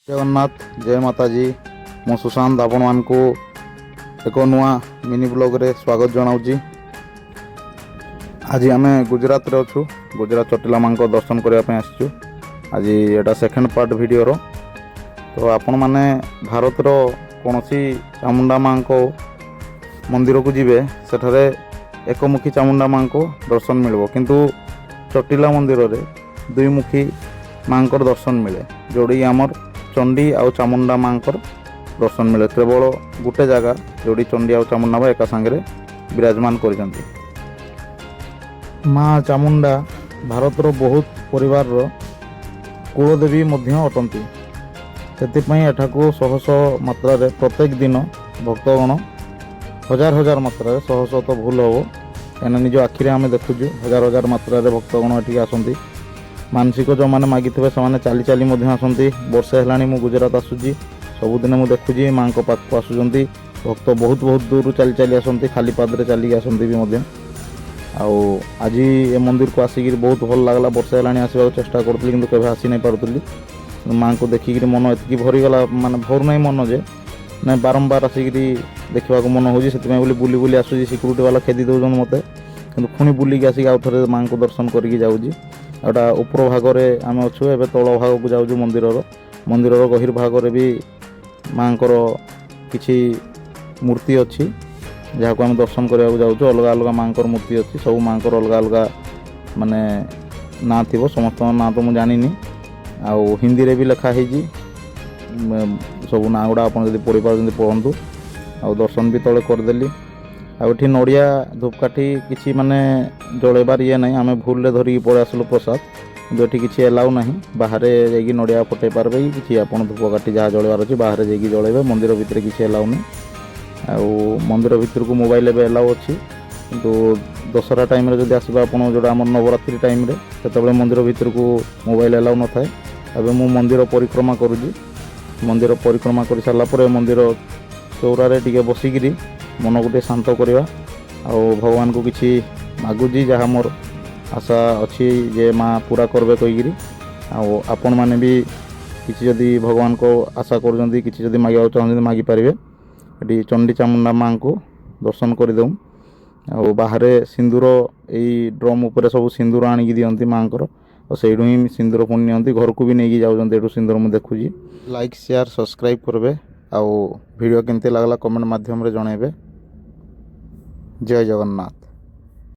जगन्नाथ जय माता जी मु सुशांत आपण मानकु एक नुआ मिनी ब्लॉग रे स्वागत जनाऊँगी। आज आम गुजरात रे अच्छु गुजरात चटिला माँ को दर्शन करने आसचु। आज एटा सेकेंड पार्ट वीडियो रो। तो आपण माने भारत रो कौन सी चामुंडा माँ को मंदिर को जीवे सेठारे एकमुखी चामुंडा माँ को दर्शन मिलबो, किंतु चटिला मंदिर रे दुईमुखी माँ को दर्शन मिले, जोड़ी आमर चंडी आउ चामुंडा माँ को दर्शन मिले। केवल गोटे जगह जोड़ी चंडी आउ चामुंडा माँ एका सांगे विराजमान कर माँ चामुंडा भारतर बहुत परिवार कुलदेवी अटंती। से एठाकू शह शह मात्रा प्रत्येक दिन भक्तगण हजार हजार मात्रा शह शह तो भूल हम कहीं निज आखिरे आम देखुचु हजार हजार मात्रा भक्तगण ये आसती। मानसिक जो मैंने मागी थे से चली चली आसती। वर्षे है मु गुजरात आसूँ सबुदिन मुझे देखुची माँ को पाख आसुँच भक्त बहुत बहुत दूर चली चली आसती, खाली पादरे चलिकी आसती भी। आज ये मंदिर को आसिक बहुत भल लगला। वर्षे है आसवा चेष्टा करूँ कि केवे आसी नहीं पार्ली। माँ को देखिक मन एति भरीगला माने भर नहीं मन जे ना बारंबार आसिक देखा मन हो बुली बुली आसूँ। सिक्यूरीटी वाला खेदी दौन मत कि पुणी बुलिक आसिक आउ थे माँ को दर्शन करके जाऊँगी। आटा उपर भागरे आम अच्छु एवं तल भाग को जाऊँ मंदिर गहिर भागरे भी माँ को किसी मूर्ति अच्छी जहाँ को आम दर्शन करने जाऊँ। अलग अलग माँ को मूर्ति अच्छी, सब माँ को अलग अलग माने ना थी, समस्त ना तो मुझे जानी आउ हिंदी रे भी लिखाही सब ना गुड़ा आप पढ़ी पार्टी पढ़ु। आउ दर्शन भी तले करदेली। आठी नड़िया धूपकाठी किसी माने जलेबार ये ना आम भूल धरिकी पड़े आसलु प्रसाद, जो किसी एलाउ ना बाहर जाकि नड़िया फटे पारे कि आप धूपकाठी जहाँ जलेबार अच्छी बाहर जाकि जलेबे। मंदिर भितर किसी एलाउ नहीं। आउ मंदिर भीतर को मोबाइल एवं एलाउ अच्छी, किंतु दशहरा टाइम रे जदि आसबा आपन जोड़ा आम नवरात्रि टाइम रे सेतबेले मंदिर भीतर को मोबाइल एलाउ न थाए। अब मु मंदिर परिक्रमा करुँगी। मंदिर परिक्रमा कर सारा पर मंदिर चौरारे टिके बसिकी मन को शांत करवा आ भगवान को किसी मागुजी जहाँ मोर आशा अच्छी जे माँ पूरा करबे कहीकि। आपण मैंने भी किसी जदि भगवान को आशा कर किसी जदि मांगा चाहते मागिपारे। ये चंडी चामुंडा माँ को दर्शन करदेऊ। आ बाहर सिंदूर यही ड्रम उपर सब सिंदूर आणिकी दिखती माँ को, और से ही सिंदूर पुणी नि घर को भी नहीं जाऊँ सिंदूर मुझे देखुची। लाइक शेयर सब्सक्राइब करेंगे। आउ वीडियो केमती लगला कमेंट माध्यम रे जनइबे। जय जगन्नाथ।